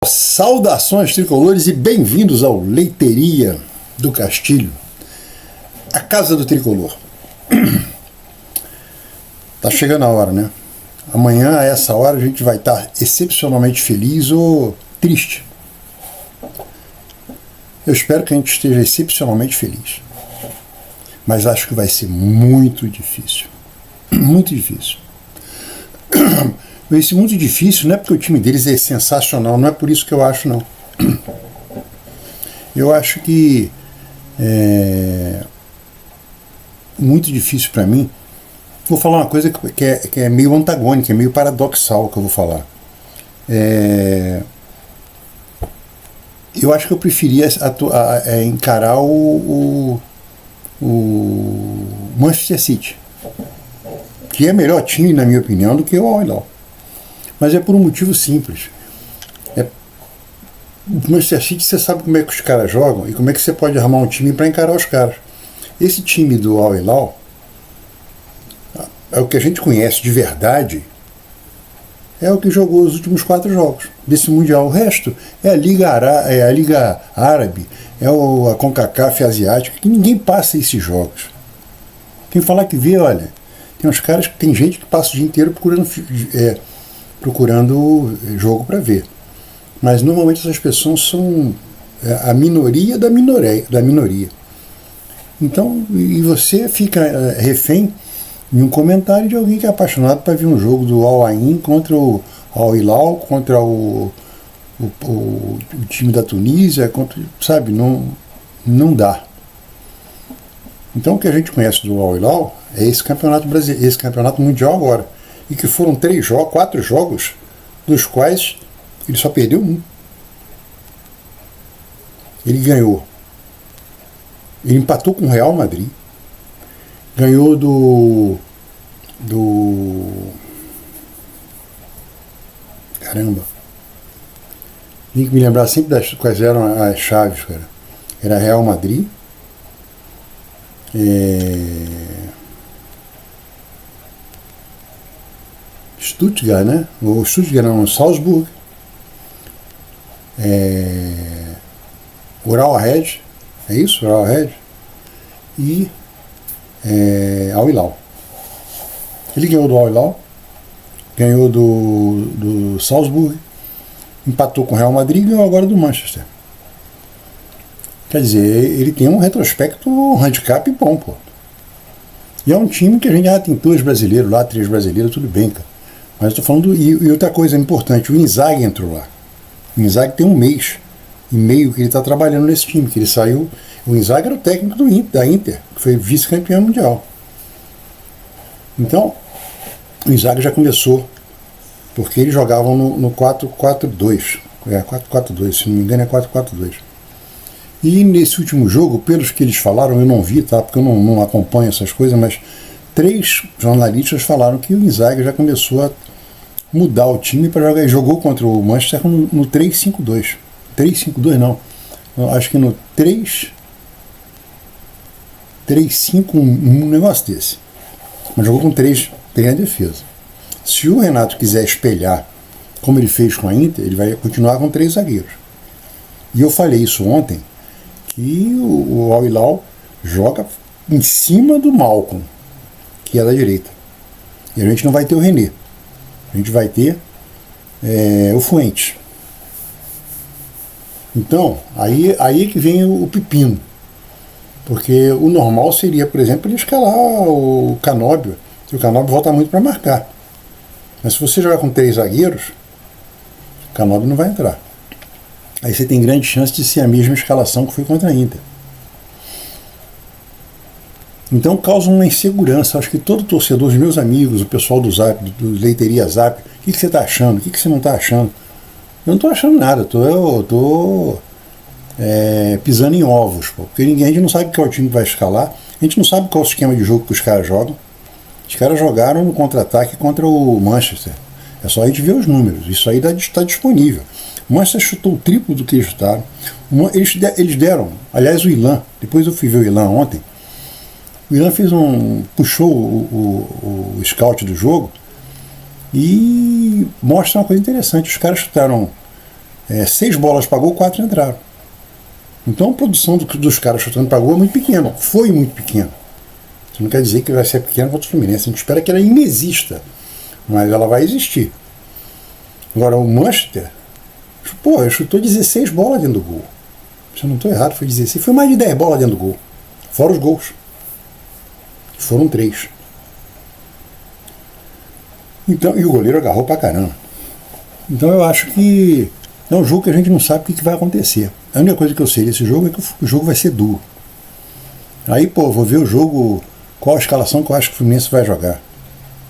Saudações tricolores e bem-vindos ao Leiteria do Castilho, a casa do tricolor. Tá chegando a hora, né? Amanhã, a essa hora, a gente vai estar excepcionalmente feliz ou triste. Eu espero que a gente esteja excepcionalmente feliz. Mas acho que vai ser muito difícil. Muito difícil. Esse muito difícil não é porque o time deles é sensacional, não é por isso que eu acho, não. Eu acho que muito difícil para mim. Vou falar uma coisa que é meio antagônica, é meio paradoxal que eu vou falar. Eu acho que eu preferia encarar o Manchester City, que é melhor time, na minha opinião, do que o Al Hilal. Mas é por um motivo simples. O Manchester City, você sabe como é que os caras jogam e como é que você pode armar um time para encarar os caras. Esse time do Al Hilal é o que a gente conhece de verdade, é o que jogou os últimos 4 jogos desse Mundial. O resto é a Liga Árabe, a CONCACAF asiática, que ninguém passa esses jogos. Quem falar que vê, olha, tem gente que passa o dia inteiro procurando jogo para ver. Mas normalmente essas pessoas são a minoria da minoria. Então, e você fica refém em um comentário de alguém que é apaixonado para ver um jogo do Al Ain contra o Al Hilal, contra o time da Tunísia, sabe? Não dá. Então o que a gente conhece do Al Hilal é esse campeonato brasileiro, esse campeonato mundial agora. E que foram 4 jogos, dos quais ele só perdeu um. Ele empatou com o Real Madrid, ganhou caramba, tem que me lembrar sempre quais eram as chaves, cara. Era Real Madrid, Stuttgart, né? O Stuttgart não, Salzburg, Ural Red, é isso? Ural Red e Al Hilal. Ele ganhou do Al Hilal, ganhou do Salzburg, empatou com o Real Madrid e ganhou agora do Manchester. Quer dizer, ele tem um retrospecto, um handicap bom, pô. E é um time que a gente tem 2 brasileiros lá, 3 brasileiros, tudo bem, cara. Mas eu estou falando, e outra coisa importante, o Inzaghi entrou lá. O Inzaghi tem 1 mês e meio que ele está trabalhando nesse time, que ele saiu. O Inzaghi era o técnico da Inter, que foi vice-campeão mundial. Então, o Inzaghi já começou, porque eles jogavam no 4-4-2. 4-4-2, se não me engano é 4-4-2. E nesse último jogo, pelos que eles falaram, eu não vi, tá? Porque eu não acompanho essas coisas, mas 3 jornalistas falaram que o Inzaghi já começou a mudar o time para jogar. Ele jogou contra o Manchester no 3-5-2. 3-5-2 não. Acho que no 3-5-1, um negócio desse. Mas jogou com 3 na defesa. Se o Renato quiser espelhar como ele fez com a Inter, ele vai continuar com 3 zagueiros. E eu falei isso ontem, que o Al Hilal joga em cima do Malcolm, que é da direita. E a gente não vai ter o René. A gente vai ter o Fuentes. Então, aí que vem o pepino. Porque o normal seria, por exemplo, ele escalar o Canóbio, que o Canóbio volta muito para marcar. Mas se você jogar com 3 zagueiros, o Canóbio não vai entrar. Aí você tem grande chance de ser a mesma escalação que foi contra a Inter. Então causa uma insegurança. Acho que todo torcedor, os meus amigos, o pessoal do Zap, do Leiteria Zap, o que você está achando? O que você não está achando? Eu não estou achando nada, eu estou pisando em ovos, pô, porque a gente não sabe qual time vai escalar, a gente não sabe qual é o esquema de jogo que os caras jogam. Os caras jogaram no contra-ataque contra o Manchester. É só a gente ver os números, isso aí está disponível. O Manchester chutou o triplo do que eles chutaram. Eles deram, aliás, o Ilan, depois eu fui ver o Ilan ontem. O Ilan puxou o scout do jogo e mostra uma coisa interessante. Os caras chutaram 6 bolas para gol, 4 entraram. Então a produção dos caras chutando para gol é muito pequena, foi muito pequena. Isso não quer dizer que vai ser pequena contra o Fluminense, a gente espera que ela inexista, mas ela vai existir. Agora o Manchester, chutou 16 bolas dentro do gol. Se eu não estou errado, foi 16, foi mais de 10 bolas dentro do gol, fora os gols. Foram 3. Então, e o goleiro agarrou pra caramba. Então eu acho que é um jogo que a gente não sabe o que vai acontecer. A única coisa que eu sei desse jogo é que o jogo vai ser duro. Aí, vou ver o jogo, qual a escalação que eu acho que o Fluminense vai jogar.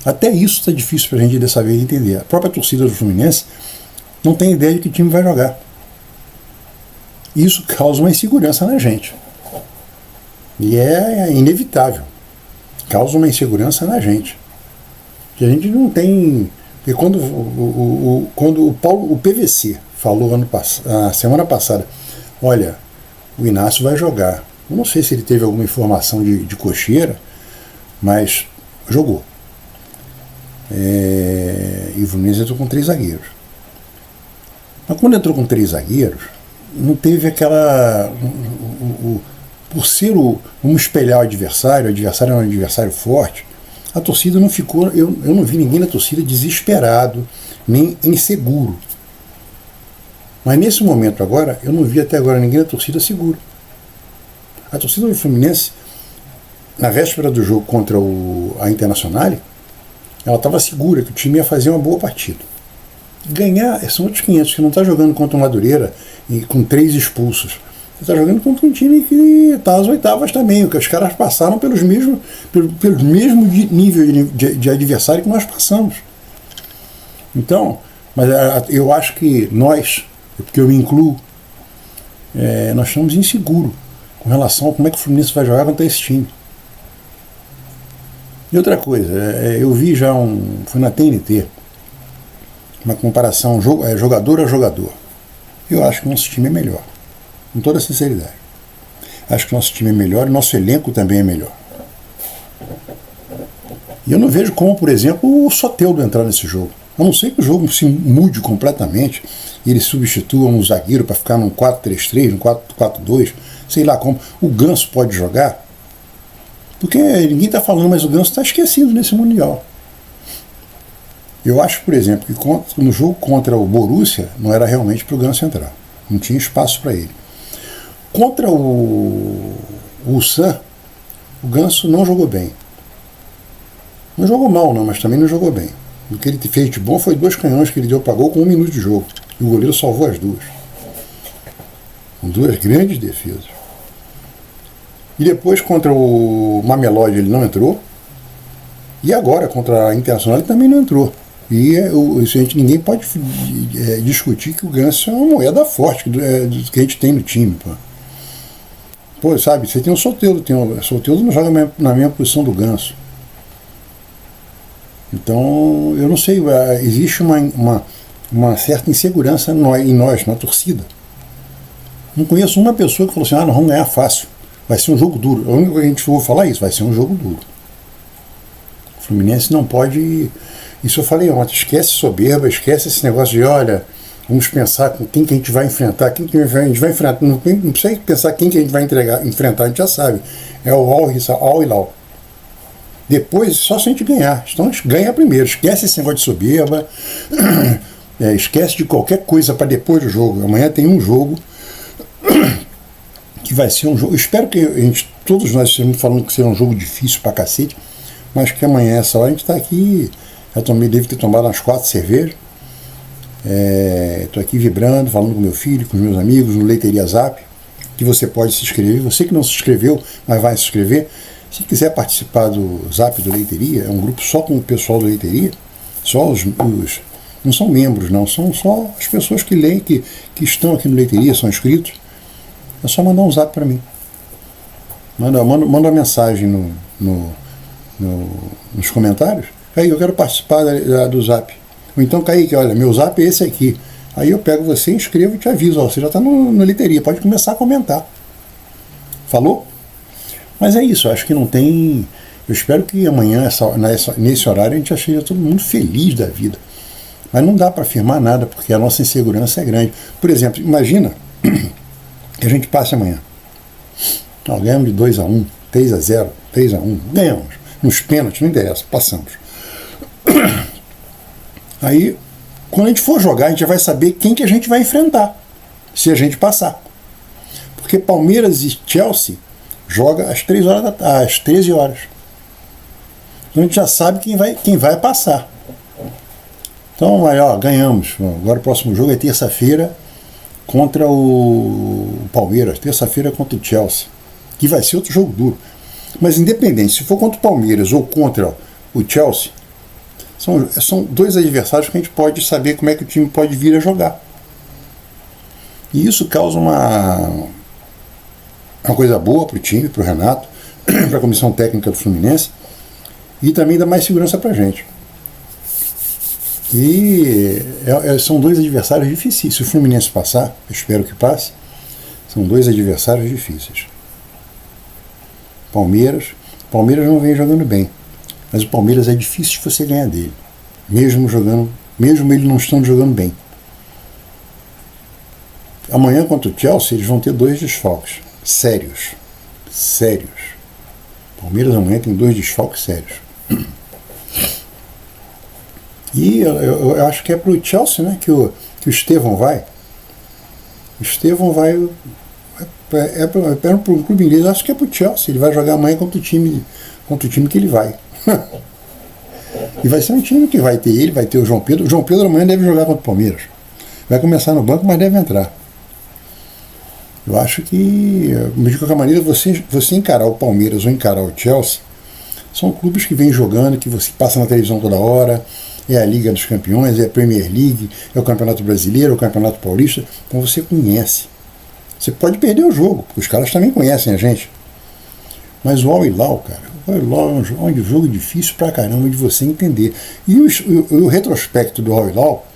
Até isso está difícil pra gente dessa vez entender. A própria torcida do Fluminense não tem ideia de que time vai jogar. Isso causa uma insegurança na gente. E é inevitável. Causa uma insegurança na gente. Que a gente não tem. E quando o PVC falou a semana passada, olha, o Inácio vai jogar. Eu não sei se ele teve alguma informação de cocheira, mas jogou. E o Fluminense entrou com 3 zagueiros. Mas quando entrou com 3 zagueiros, não teve aquela. Por ser vamos espelhar o adversário é um adversário forte, a torcida não ficou. Eu não vi ninguém na torcida desesperado, nem inseguro. Mas nesse momento agora, eu não vi até agora ninguém na torcida seguro. A torcida do Fluminense, na véspera do jogo contra a Internacional, ela estava segura que o time ia fazer uma boa partida. Ganhar são outros 500, que não está jogando contra o Madureira e com 3 expulsos. Você está jogando contra um time que está às oitavas também, que os caras passaram pelos mesmos níveis de adversário que nós passamos. Então, mas eu acho que nós, porque eu me incluo, nós estamos inseguros com relação a como é que o Fluminense vai jogar contra esse time. E outra coisa, eu vi já foi na TNT, uma comparação jogador a jogador. Eu acho que o nosso time é melhor. Com toda sinceridade. Acho que nosso time é melhor e nosso elenco também é melhor. E eu não vejo como, por exemplo, o Soteldo entrar nesse jogo. A não ser que o jogo se mude completamente e ele substitua um zagueiro para ficar num 4-3-3, num 4-4-2, sei lá como. O Ganso pode jogar? Porque ninguém está falando, mas o Ganso está esquecido nesse Mundial. Eu acho, por exemplo, que no jogo contra o Borussia não era realmente para o Ganso entrar. Não tinha espaço para ele. Contra o Ulsan, o Ganso não jogou bem. Não jogou mal, não, mas também não jogou bem. O que ele fez de bom foi 2 canhões que ele deu para gol com 1 minuto de jogo. E o goleiro salvou as 2. Com 2 grandes defesas. E depois contra o Mamelodi ele não entrou. E agora contra a Internacional ele também não entrou. E ninguém pode discutir que o Ganso é uma moeda forte que a gente tem no time. Sabe, você tem o Soteldo, o Soteldo não joga na mesma posição do Ganso. Então, eu não sei, existe uma certa insegurança em nós, na torcida. Não conheço uma pessoa que falou assim, nós vamos ganhar fácil, vai ser um jogo duro. A única coisa que a gente ouve falar é isso, vai ser um jogo duro. O Fluminense não pode... Isso eu falei ontem, esquece soberba, esquece esse negócio de, olha, vamos pensar com quem que a gente vai enfrentar, quem que a gente vai enfrentar. Não precisa pensar quem que a gente vai enfrentar, a gente já sabe. É o Al Hilal. Depois, só se a gente ganhar. Então a gente ganha primeiro. Esquece esse negócio de soberba, esquece de qualquer coisa para depois do jogo. Amanhã tem um jogo que vai ser um jogo. Espero que todos nós estejamos falando que será um jogo difícil pra cacete, mas que amanhã, essa hora, a gente está aqui. Devo ter tomado umas 4 cervejas. Estou aqui vibrando, falando com meu filho, com os meus amigos, no Leiteria Zap, que você pode se inscrever. Você que não se inscreveu, mas vai se inscrever. Se quiser participar do Zap do Leiteria, é um grupo só com o pessoal do Leiteria, só não são membros, não, são só as pessoas que leem, que estão aqui no Leiteria, são inscritos. É só mandar um zap para mim. Manda uma mensagem nos comentários. Aí eu quero participar do Zap. Ou então, Kaique, olha, meu Zap é esse aqui. Aí eu pego você, inscrevo e te aviso. Você já está no Leiteria, pode começar a comentar. Falou? Mas é isso, acho que não tem... Eu espero que amanhã, nesse horário, a gente esteja todo mundo feliz da vida. Mas não dá para afirmar nada, porque a nossa insegurança é grande. Por exemplo, imagina que a gente passe amanhã. Nós ganhamos de 2-1, 3-0, 3-1, ganhamos. Nos pênaltis, não interessa, passamos. Aí, quando a gente for jogar, a gente já vai saber quem que a gente vai enfrentar, se a gente passar. Porque Palmeiras e Chelsea joga às 13 horas. Então a gente já sabe quem vai passar. Então, aí, ó, ganhamos. Agora o próximo jogo é terça-feira contra o Palmeiras, terça-feira contra o Chelsea, que vai ser outro jogo duro. Mas independente, se for contra o Palmeiras ou contra o Chelsea, são dois adversários que a gente pode saber como é que o time pode vir a jogar. E isso causa uma coisa boa para o time, para o Renato, para a comissão técnica do Fluminense, e também dá mais segurança para a gente. E são dois adversários difíceis. Se o Fluminense passar, eu espero que passe, são dois adversários difíceis. Palmeiras não vem jogando bem, mas o Palmeiras é difícil de você ganhar dele, mesmo ele não estando jogando bem. Amanhã contra o Chelsea eles vão ter 2 desfalques sérios. Palmeiras amanhã tem 2 desfalques sérios. E eu acho que é para o Chelsea, né, que o Estevão vai. O Estevão vai para o clube inglês, acho que é para o Chelsea. Ele vai jogar amanhã contra o time que ele vai. E vai ser um time que vai ter ele, vai ter o João Pedro. O João Pedro amanhã deve jogar contra o Palmeiras. Vai começar no banco, mas deve entrar. Eu acho que, de qualquer maneira, você encarar o Palmeiras ou encarar o Chelsea, são clubes que vêm jogando, que você passa na televisão toda hora. É a Liga dos Campeões, é a Premier League, é o Campeonato Brasileiro, é o Campeonato Paulista. Então você conhece. Você pode perder o jogo, porque os caras também conhecem a gente. Mas o Al Hilal, cara, o Al Hilal é um jogo difícil pra caramba de você entender. E o retrospecto do Al Hilal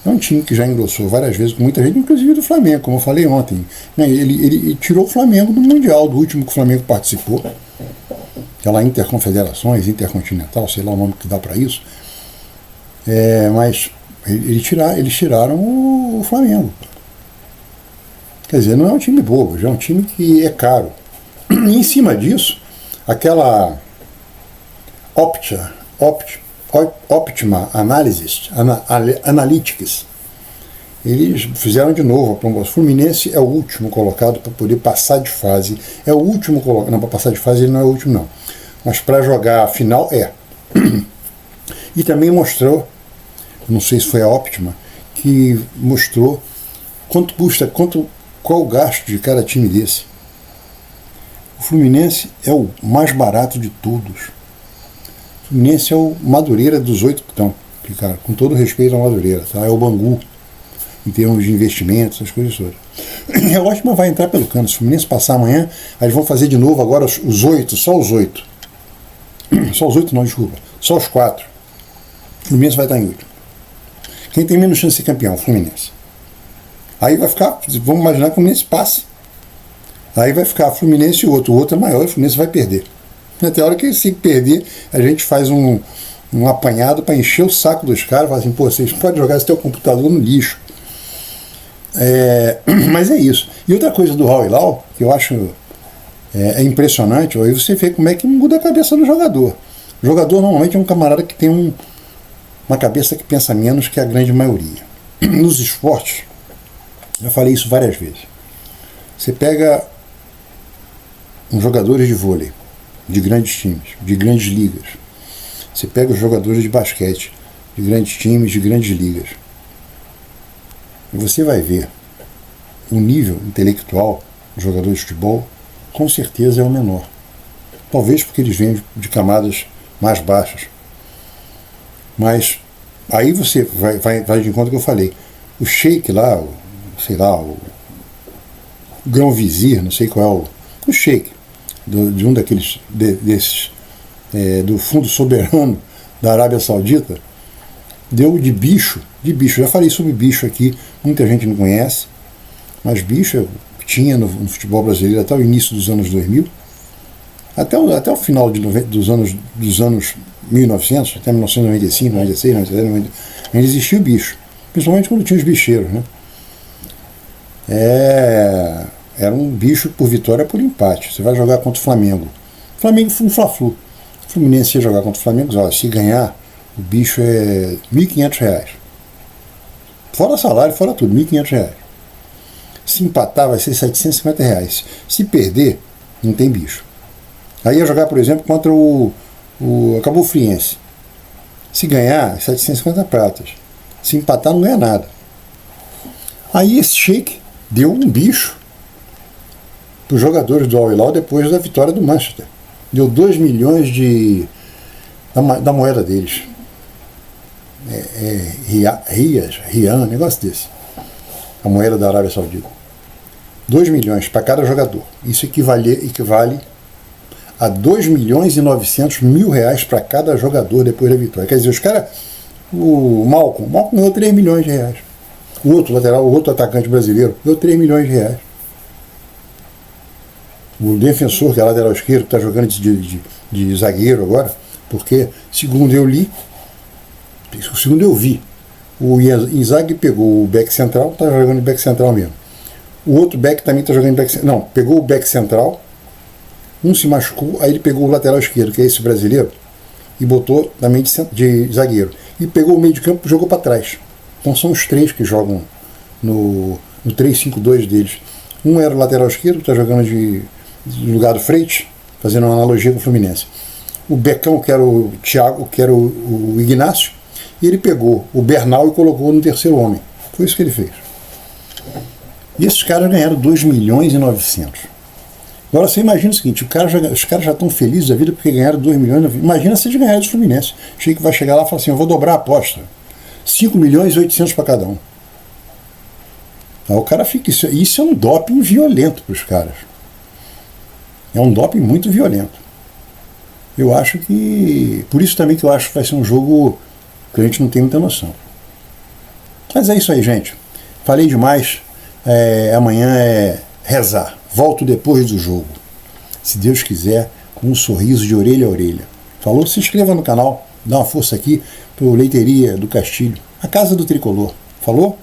é um time que já engrossou várias vezes com muita gente, inclusive do Flamengo, como eu falei ontem. Ele tirou o Flamengo do Mundial, do último que o Flamengo participou. Aquela Interconfederações, Intercontinental, sei lá o nome que dá para isso. Mas eles tiraram o Flamengo. Quer dizer, não é um time bobo, já é um time que é caro. E em cima disso, aquela Optima Analytics, eles fizeram de novo a promoção. O Fluminense é o último colocado para poder passar de fase. É o último colocado. Não, para passar de fase ele não é o último, não. Mas para jogar a final é. E também mostrou, não sei se foi a Optima, que mostrou quanto custa, qual o gasto de cada time desse. O Fluminense é o mais barato de todos. O Fluminense é o Madureira dos 8 que estão, cara, com todo respeito ao Madureira, tá? É o Bangu, em termos de investimentos, essas coisas todas. A Optima vai entrar pelo cano. Se o Fluminense passar amanhã, eles vão fazer de novo agora os 8, só os 8. Só os 8 não, desculpa. Só os 4. O Fluminense vai estar em 8. Quem tem menos chance de ser campeão? O Fluminense. Aí vai ficar, vamos imaginar que o Fluminense passe. Aí vai ficar Fluminense e o outro é maior, e o Fluminense vai perder. Até a hora que se perder, a gente faz um apanhado para encher o saco dos caras, falar assim, pô, vocês podem jogar esse teu computador no lixo. Mas é isso. E outra coisa do Al Hilal, que eu acho é impressionante, aí você vê como é que muda a cabeça do jogador. O jogador normalmente é um camarada que tem uma cabeça que pensa menos que a grande maioria. Nos esportes, já falei isso várias vezes. Você pega os jogadores de vôlei, de grandes times, de grandes ligas. Você pega os jogadores de basquete, de grandes times, de grandes ligas. E você vai ver o nível intelectual dos jogadores de futebol, com certeza é o menor. Talvez porque eles vêm de camadas mais baixas. Mas aí você vai de encontro que eu falei. O sheik lá, o grão-vizir, não sei qual é o sheik, de um daqueles desses do fundo soberano da Arábia Saudita, deu de bicho. Já falei sobre bicho aqui, muita gente não conhece, mas bicho tinha no futebol brasileiro até o início dos anos 2000, até o final dos anos 1900, até 1995, 96, 97, 90, ainda existia o bicho. Principalmente quando tinha os bicheiros, né? Era um bicho por vitória, por empate. Você vai jogar contra o Flamengo. O Flamengo foi um Fla-Flu. O Fluminense ia jogar contra o Flamengo, ó, se ganhar, o bicho é R$1.500. Fora salário, fora tudo, R$1.500. Se empatar, vai ser R$750. Se perder, não tem bicho. Aí ia jogar, por exemplo, contra o Cabo Friense. Se ganhar, 750 pratas. Se empatar, não ganha nada. Aí esse Sheik deu um bicho para os jogadores do Al Hilal depois da vitória do Manchester. Deu 2 milhões da moeda deles. Rian, negócio desse. A moeda da Arábia Saudita. 2 milhões para cada jogador. Isso equivale a 2.900.000 reais para cada jogador depois da vitória. Quer dizer, os caras, o Malcom ganhou 3 milhões de reais. O outro lateral, o outro atacante brasileiro, ganhou 3 milhões de reais. O defensor, que é lateral esquerdo, que está jogando de zagueiro agora, porque, segundo eu vi, o Inzaghi pegou o back central, está jogando de back central mesmo. O outro back também está jogando de back central. Não, pegou o back central, um se machucou, aí ele pegou o lateral esquerdo, que é esse brasileiro, e botou também de zagueiro. E pegou o meio de campo e jogou para trás. Então são os três que jogam no 3-5-2 deles. Um era o lateral esquerdo, que está jogando de lugar do Freitas, fazendo uma analogia com o Fluminense. O Becão, que era o Thiago, que era o Ignacio, e ele pegou o Bernal e colocou no terceiro homem. Foi isso que ele fez. E esses caras ganharam 2.900.000. Agora você imagina o seguinte, os caras já estão felizes da vida porque ganharam 2 milhões. Imagina se eles ganharem do Fluminense. Achei que vai chegar lá e falar assim, eu vou dobrar a aposta. 5.800.000 para cada um. Aí o cara fica... Isso é um doping violento para os caras. É um doping muito violento. Eu acho que... Por isso também que eu acho que vai ser um jogo que a gente não tem muita noção. Mas é isso aí, gente. Falei demais. Amanhã é rezar. Volto depois do jogo. Se Deus quiser, com um sorriso de orelha a orelha. Falou? Se inscreva no canal. Dá uma força aqui pro Leiteria do Castilho. A casa do Tricolor. Falou?